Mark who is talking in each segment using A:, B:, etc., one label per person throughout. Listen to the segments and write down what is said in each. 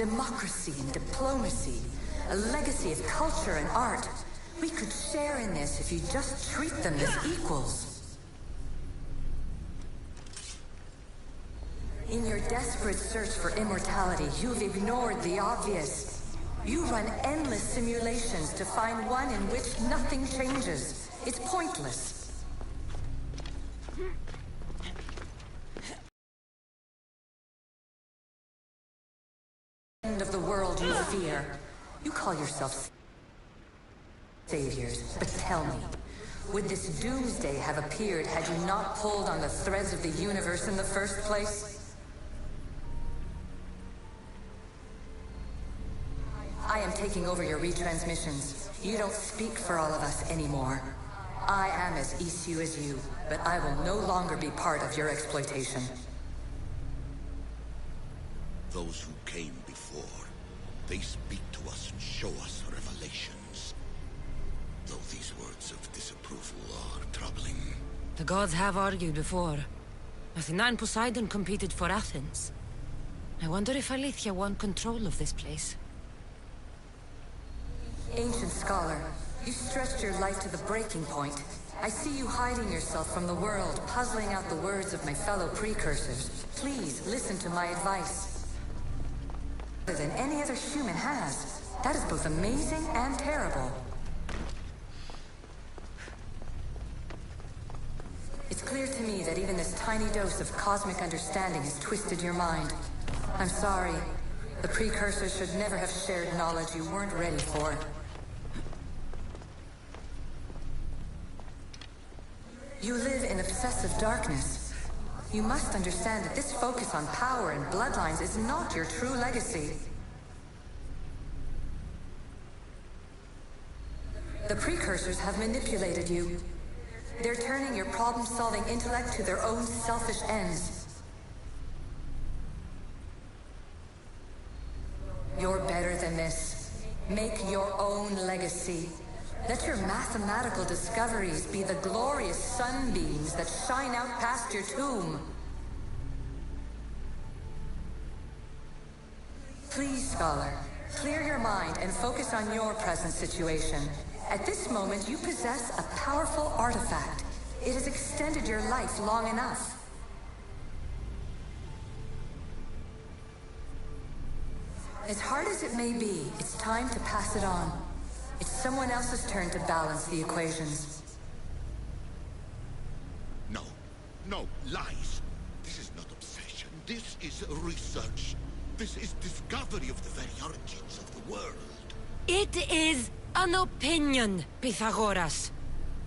A: democracy and diplomacy, a legacy of culture and art. We could share in this if you just treat them as equals. In your desperate search for immortality, you've ignored the obvious. You run endless simulations to find one in which nothing changes. It's pointless. End of the world you fear. You call yourself saviors, but tell me, would this doomsday have appeared had you not pulled on the threads of the universe in the first place? I am taking over your retransmissions. You don't speak for all of us anymore. I am as issue as you, but I will no longer be part of your exploitation.
B: Those who came before, they speak to us and show us revelations. Though these words of disapproval are troubling.
C: The gods have argued before. Athena and Poseidon competed for Athens. I wonder if Alethea won control of this place.
A: Ancient scholar, you stretched your life to the breaking point. I see you hiding yourself from the world, puzzling out the words of my fellow precursors. Please, listen to my advice. Better than any other human has. That is both amazing and terrible. It's clear to me that even this tiny dose of cosmic understanding has twisted your mind. I'm sorry. The precursors should never have shared knowledge you weren't ready for. You live in obsessive darkness. You must understand that this focus on power and bloodlines is not your true legacy. The precursors have manipulated you. They're turning your problem-solving intellect to their own selfish ends. You're better than this. Make your own legacy. Let your mathematical discoveries be the glorious sunbeams that shine out past your tomb. Please, scholar, clear your mind and focus on your present situation. At this moment, you possess a powerful artifact. It has extended your life long enough. As hard as it may be, it's time to pass it on. It's someone else's turn to balance the equations.
B: No, lies. This is not obsession. This is research. This is discovery of the very origins of the world.
C: It is an opinion, Pythagoras.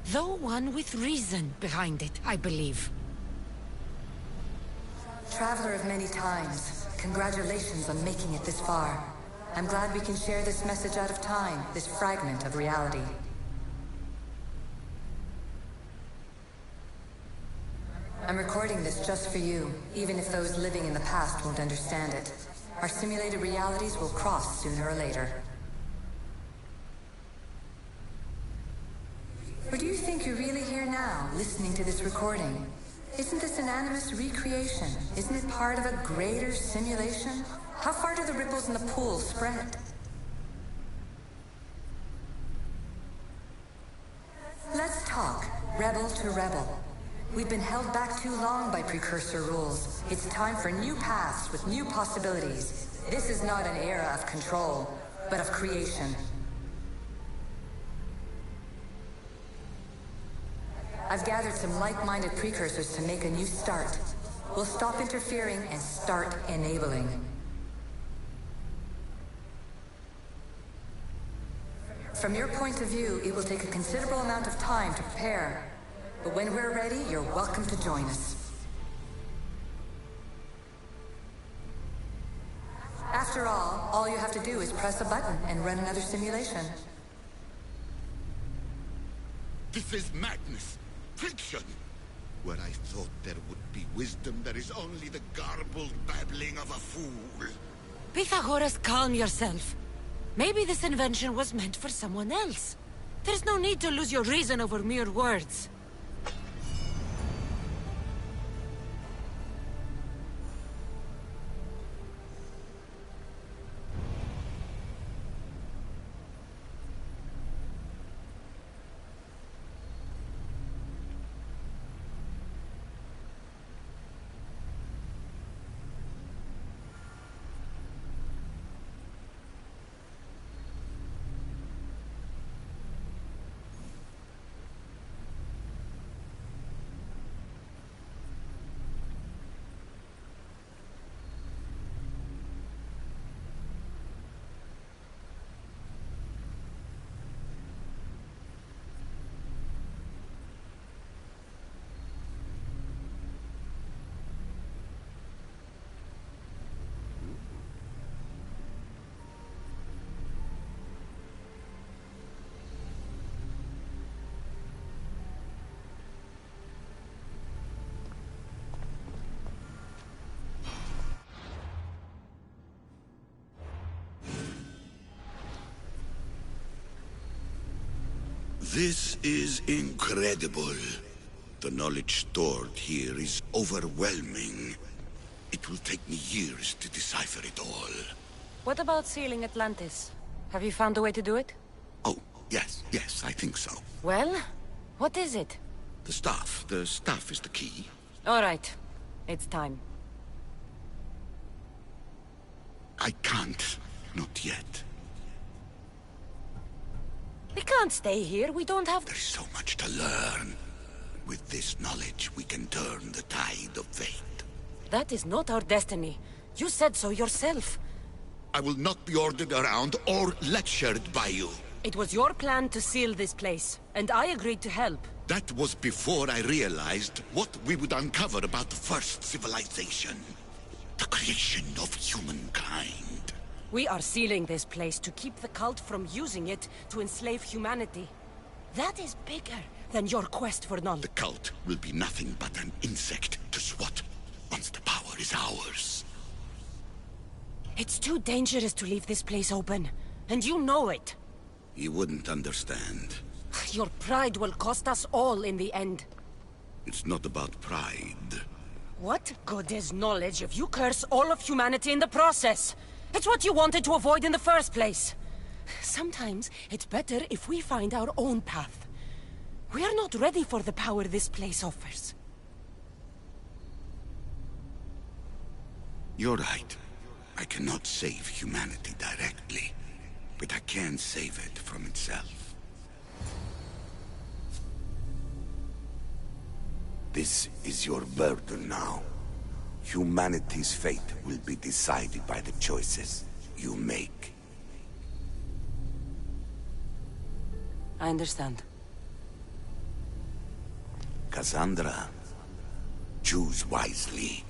C: Though one with reason behind it, I believe.
A: Traveler of many times, congratulations on making it this far. I'm glad we can share this message out of time, this fragment of reality. I'm recording this just for you, even if those living in the past won't understand it. Our simulated realities will cross sooner or later. Or do you think you're really here now, listening to this recording? Isn't this an animus recreation? Isn't it part of a greater simulation? How far do the ripples in the pool spread? Let's talk, rebel to rebel. We've been held back too long by precursor rules. It's time for new paths with new possibilities. This is not an era of control, but of creation. I've gathered some like-minded precursors to make a new start. We'll stop interfering and start enabling. From your point of view, it will take a considerable amount of time to prepare. But when we're ready, you're welcome to join us. After all you have to do is press a button and run another simulation.
B: This is madness. Fiction. Where I thought there would be wisdom, there is only the garbled babbling of a fool.
C: Pythagoras, calm yourself. Maybe this invention was meant for someone else. There's no need to lose your reason over mere words.
B: This is incredible. The knowledge stored here is overwhelming. It will take me years to decipher it all.
C: What about sealing Atlantis? Have you found a way to do it?
B: Oh, yes, I think so.
C: Well, what is it?
B: The staff. The staff is the key.
C: All right. It's time.
B: I can't. Not yet.
C: We can't stay here. We don't have...
B: There's so much to learn. With this knowledge, we can turn the tide of fate.
C: That is not our destiny. You said so yourself.
B: I will not be ordered around or lectured by you.
C: It was your plan to seal this place, and I agreed to help.
B: That was before I realized what we would uncover about the first civilization. The creation of humankind.
C: We are sealing this place to keep the cult from using it to enslave humanity. That is bigger than your quest for knowledge.
B: The cult will be nothing but an insect to swat once the power is ours.
C: It's too dangerous to leave this place open, and you know it.
B: You wouldn't understand.
C: Your pride will cost us all in the end.
B: It's not about pride.
C: What good is knowledge if you curse all of humanity in the process? It's what you wanted to avoid in the first place. Sometimes it's better if we find our own path. We are not ready for the power this place offers.
B: You're right. I cannot save humanity directly, but I can save it from itself. This is your burden now. Humanity's fate will be decided by the choices you make.
C: I understand.
B: Cassandra, choose wisely.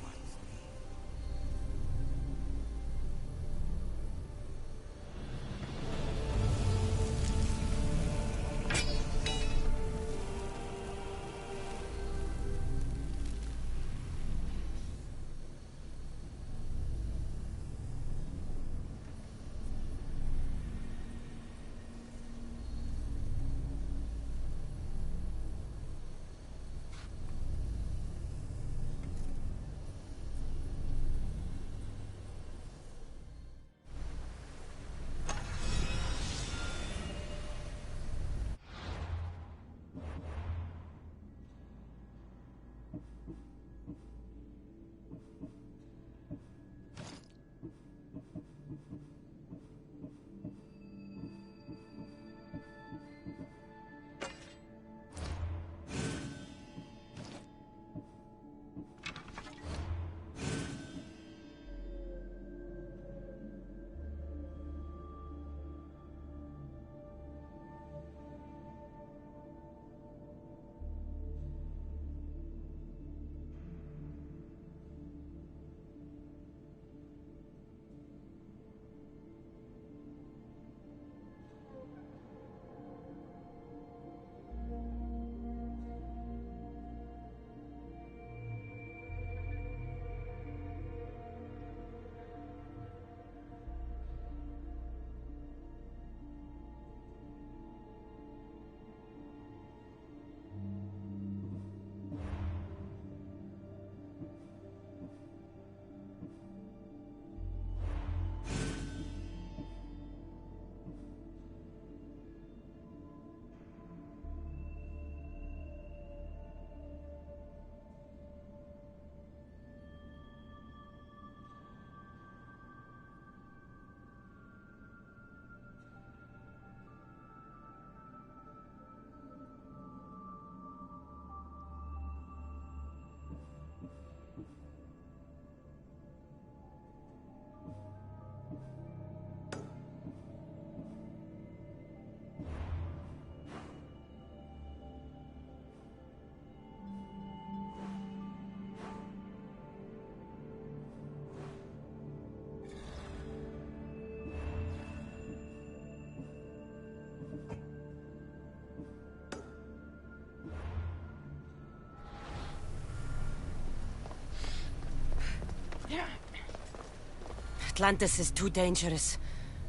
C: Atlantis is too dangerous.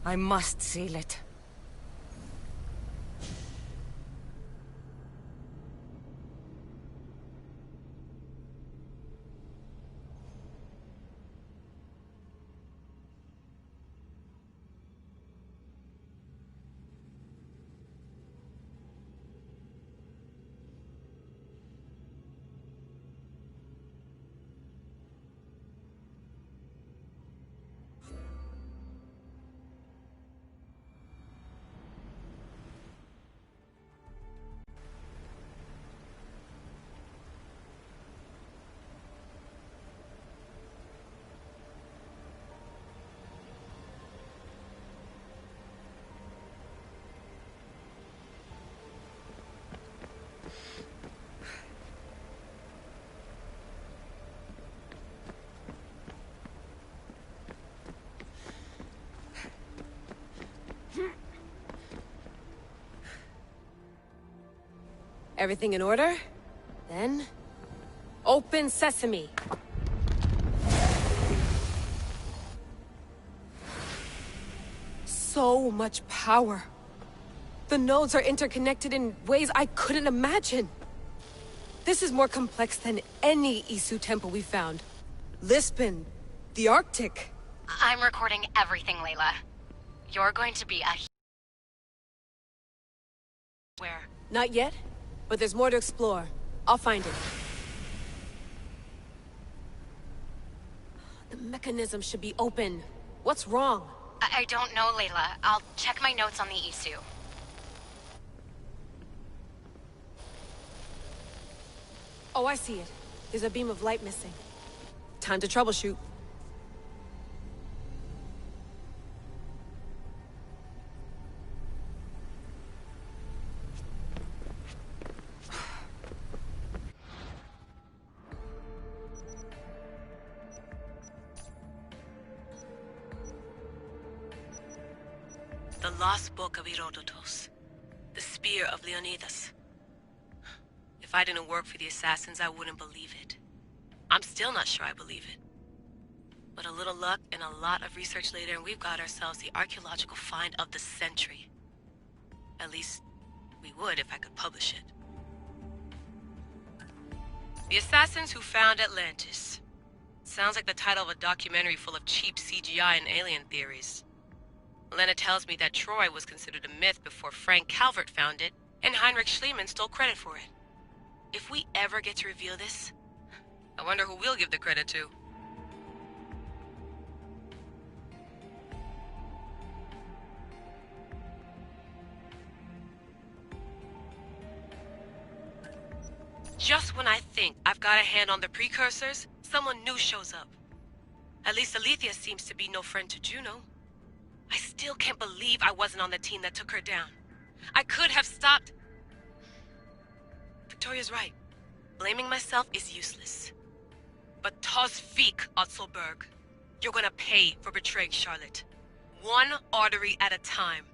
C: I must seal it. Everything in order? Then... open sesame. So much power. The nodes are interconnected in ways I couldn't imagine. This is more complex than any Isu temple we found. Lisbon, the Arctic.
D: I'm recording everything, Layla. You're going to be a... Where?
C: Not yet, but there's more to explore. I'll find it. The mechanism should be open. What's wrong?
D: I don't know, Layla. I'll check my notes on the Isu.
C: Oh, I see it. There's a beam of light missing. Time to troubleshoot.
E: The Lost Book of Herodotus. The Spear of Leonidas. If I didn't work for the assassins, I wouldn't believe it. I'm still not sure I believe it. But a little luck and a lot of research later, and we've got ourselves the archaeological find of the century. At least, we would if I could publish it. The Assassins Who Found Atlantis. Sounds like the title of a documentary full of cheap CGI and alien theories. Lena tells me that Troy was considered a myth before Frank Calvert found it, and Heinrich Schliemann stole credit for it. If we ever get to reveal this, I wonder who we'll give the credit to. Just when I think I've got a hand on the precursors, someone new shows up. At least Alethea seems to be no friend to Juno. I still can't believe I wasn't on the team that took her down. I could have stopped... Victoria's right. Blaming myself is useless. But Tosvik, Otzelberg. You're gonna pay for betraying Charlotte. One artery at a time.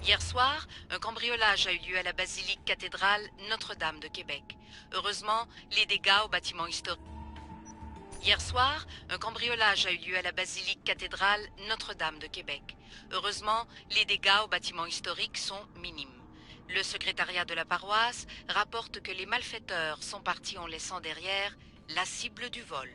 E: Hier soir, un cambriolage a eu lieu à la basilique cathédrale Notre-Dame de Québec. Heureusement, les dégâts au bâtiment historique... Hier soir, un cambriolage a eu lieu à la basilique cathédrale Notre-Dame de Québec. Heureusement, les dégâts au bâtiment historique sont minimes. Le secrétariat de la paroisse rapporte que les malfaiteurs sont partis en laissant derrière la cible du vol.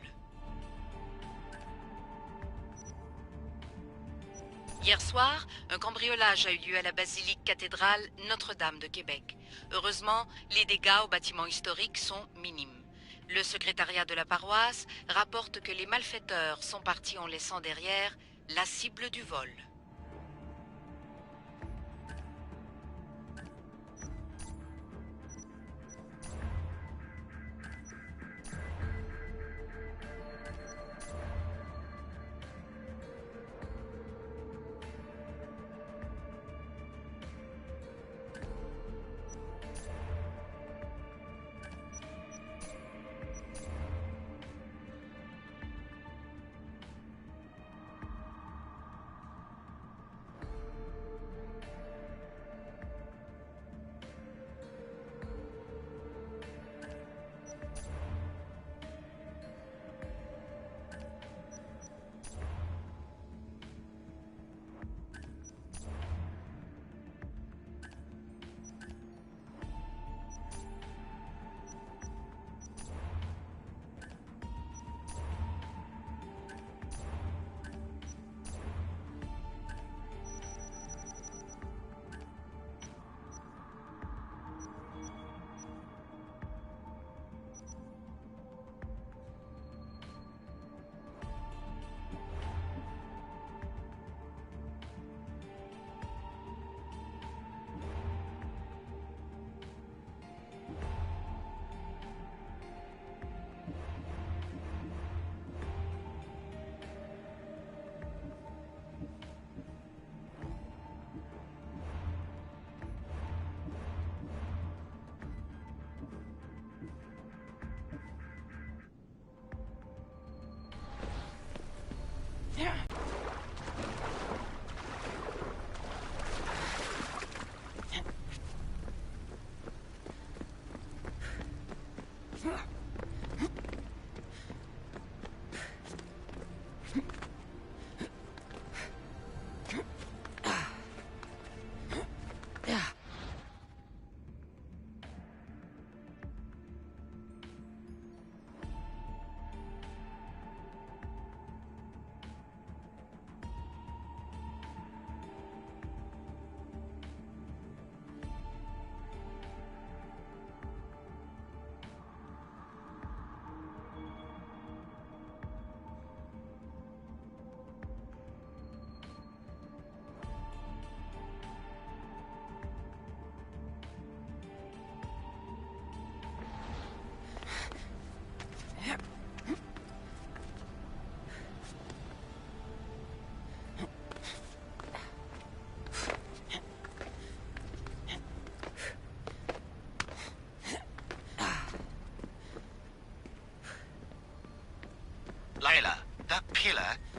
E: Hier soir, un cambriolage a eu lieu à la basilique cathédrale Notre-Dame de Québec. Heureusement, les dégâts au bâtiment historique sont minimes. Le secrétariat de la paroisse rapporte que les malfaiteurs sont partis en laissant derrière la cible du vol.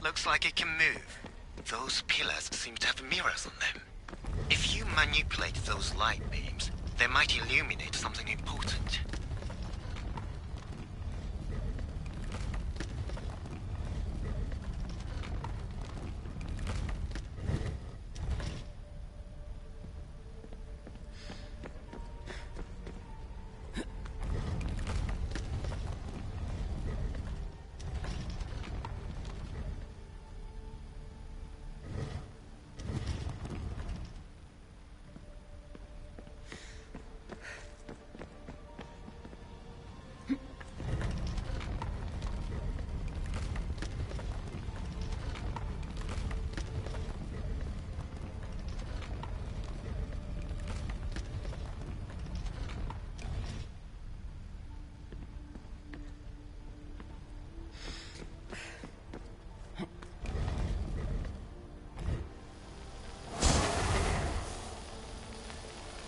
F: Looks like it can move. Those pillars seem to have mirrors on them. If you manipulate those light beams, they might illuminate something important.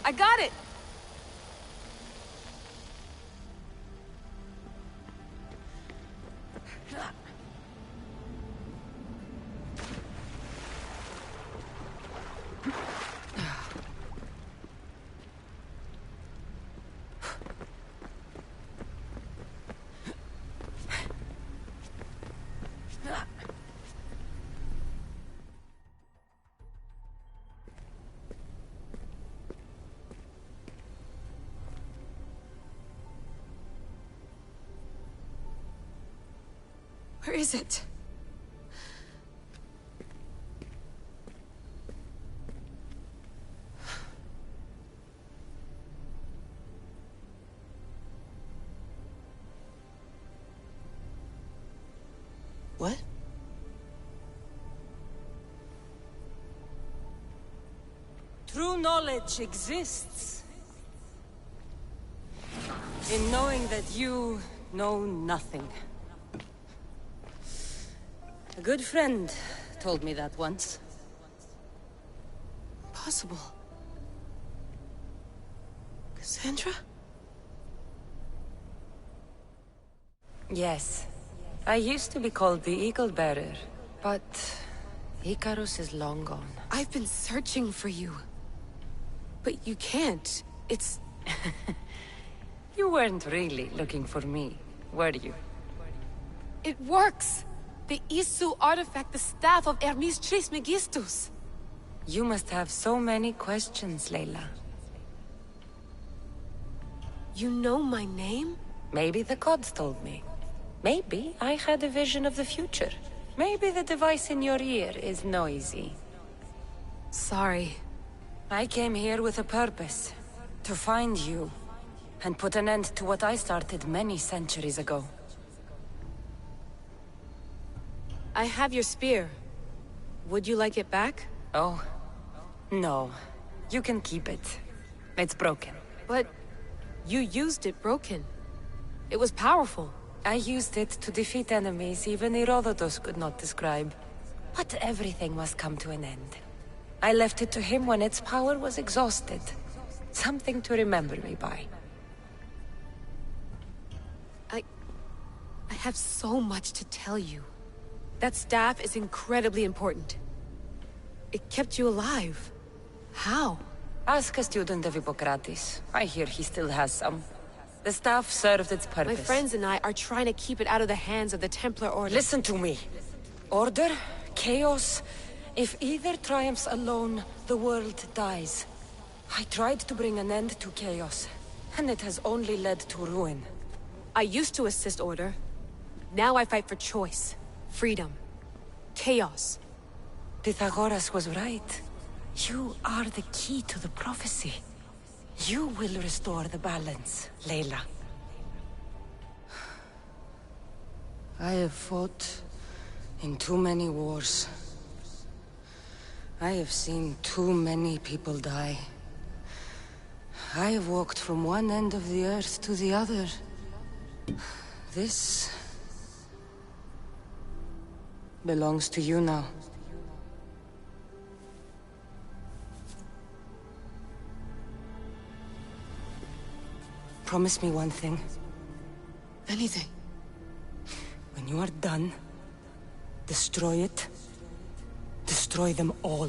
C: I got it! Where is it? What? True knowledge exists in knowing that you know nothing. A good friend told me that once. Possible. Cassandra? Yes. I used to be called the Eagle Bearer, but Icarus is long gone.
G: I've been searching for you. But you can't. It's...
C: You weren't really looking for me, were you?
G: It works! The Isu artifact, the staff of Hermes Trismegistus.
C: You must have so many questions, Layla.
G: You know my name?
C: Maybe the gods told me. Maybe I had a vision of the future. Maybe the device in your ear is noisy.
G: Sorry.
C: I came here with a purpose. To find you. And put an end to what I started many centuries ago.
G: I have your spear. Would you like it back?
C: Oh. No. You can keep it. It's broken.
G: But... you used it broken. It was powerful.
C: I used it to defeat enemies even Herodotus could not describe. But everything must come to an end. I left it to him when its power was exhausted. Something to remember me by.
G: I have so much to tell you. That staff is incredibly important. It kept you alive. How?
C: Ask a student of Hippocrates. I hear he still has some. The staff served its purpose.
G: My friends and I are trying to keep it out of the hands of the Templar Order.
C: Listen to me. Order, chaos. If either triumphs alone, the world dies. I tried to bring an end to chaos, and it has only led to ruin.
G: I used to assist Order. Now I fight for choice, freedom, chaos.
C: Pythagoras was right. You are the key to the prophecy. You will restore the balance, Layla. I have fought in too many wars. I have seen too many people die. I have walked from one end of the earth to the other. This belongs to you now. Promise me one thing.
G: Anything.
C: When you are done, Destroy it. Destroy them all.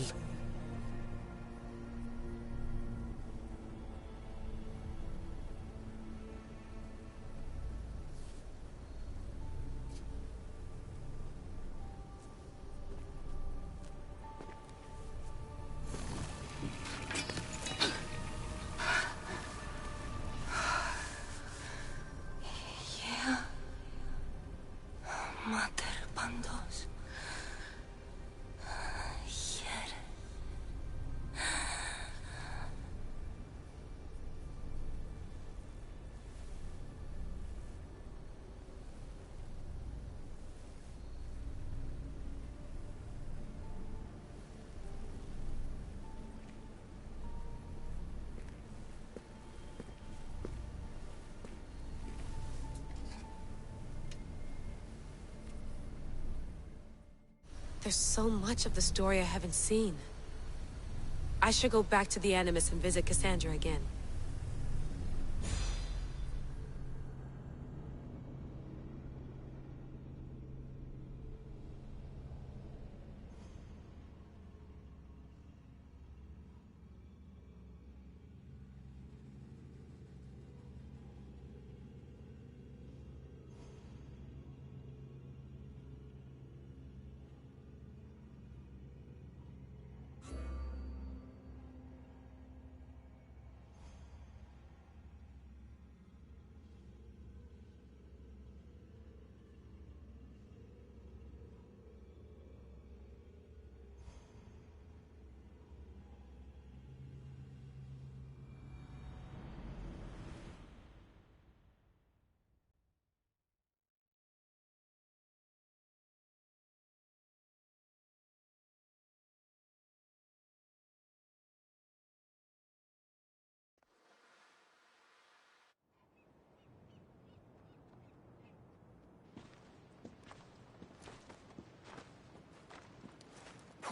G: There's so much of the story I haven't seen. I should go back to the Animus and visit Cassandra again.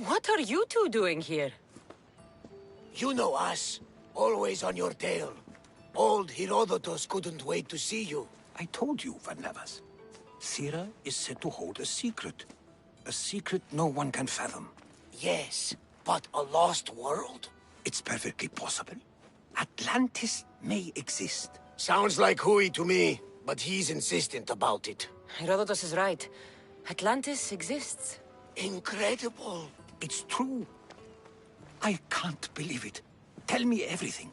C: What are you two doing here?
H: You know us. Always on your tail. Old Herodotus couldn't wait to see you.
I: I told you, Varnavas. Thera is said to hold a secret. A secret no one can fathom.
H: Yes, but a lost world?
I: It's perfectly possible. Atlantis may exist.
H: Sounds like Hui to me, but he's insistent about it.
C: Herodotus is right. Atlantis exists.
H: Incredible.
I: It's true. I can't believe it. Tell me everything.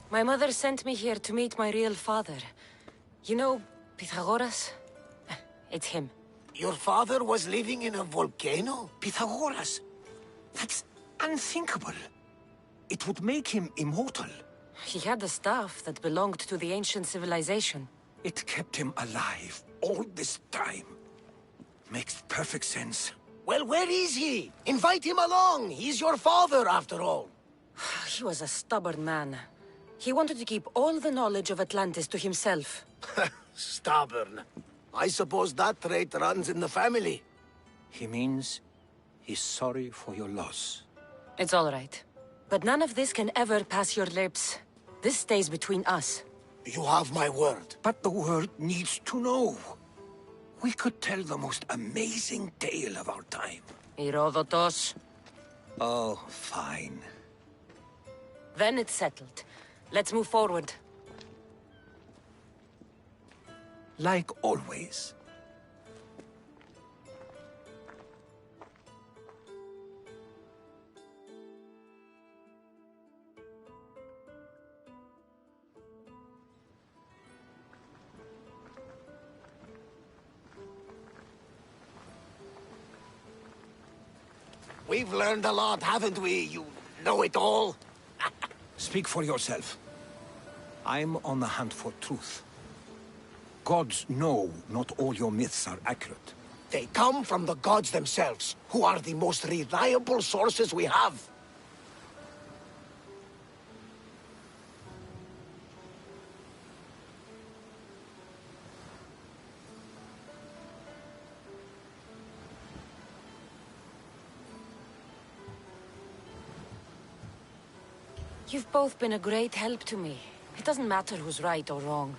C: My mother sent me here to meet my real father. You know, Pythagoras? It's him.
H: Your father was living in a volcano?
I: Pythagoras? That's unthinkable. It would make him immortal.
C: He had the staff that belonged to the ancient civilization.
I: It kept him alive all this time. Makes perfect sense.
H: Well, where is he? Invite him along. He's your father, after all.
C: He was a stubborn man. He wanted to keep all the knowledge of Atlantis to himself.
H: Stubborn. I suppose that trait runs in the family.
I: He means he's sorry for your loss.
C: It's all right. But none of this can ever pass your lips. This stays between us.
H: You have my word.
I: But the world needs to know. We could tell the most amazing tale of our time.
C: Herodotus.
I: Oh, fine.
C: Then it's settled. Let's move forward.
I: Like always.
H: We've learned a lot, haven't we? You know it all.
I: Speak for yourself. I'm on the hunt for truth. Gods know not all your myths are accurate.
H: They come from the gods themselves, who are the most reliable sources we have.
C: You've both been a great help to me. It doesn't matter who's right or wrong.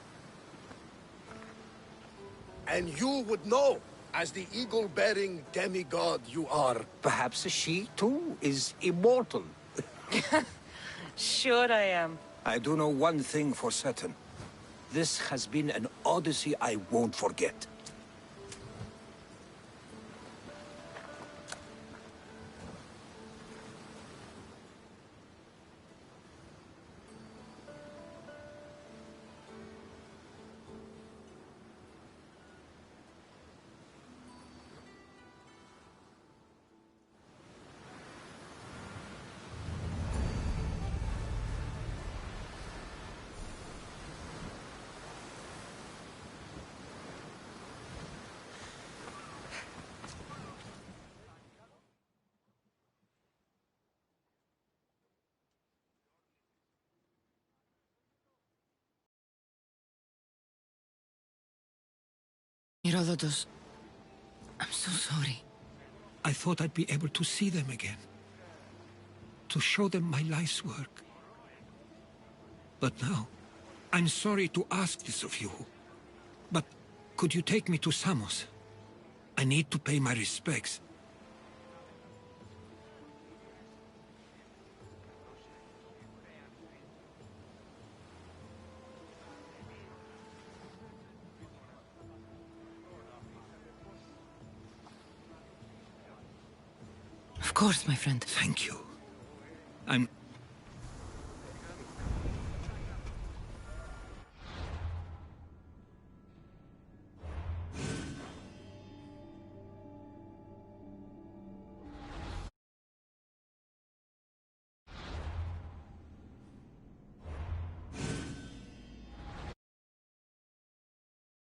H: And you would know, as the eagle-bearing demigod you are.
I: Perhaps she, too, is immortal.
C: Sure I am.
I: I do know one thing for certain. This has been an Odyssey I won't forget.
C: Herodotus, I'm so sorry.
I: I thought I'd be able to see them again. To show them my life's work. But now, I'm sorry to ask this of you. But could you take me to Samos? I need to pay my respects.
C: Of course, my friend.
I: Thank you. I'm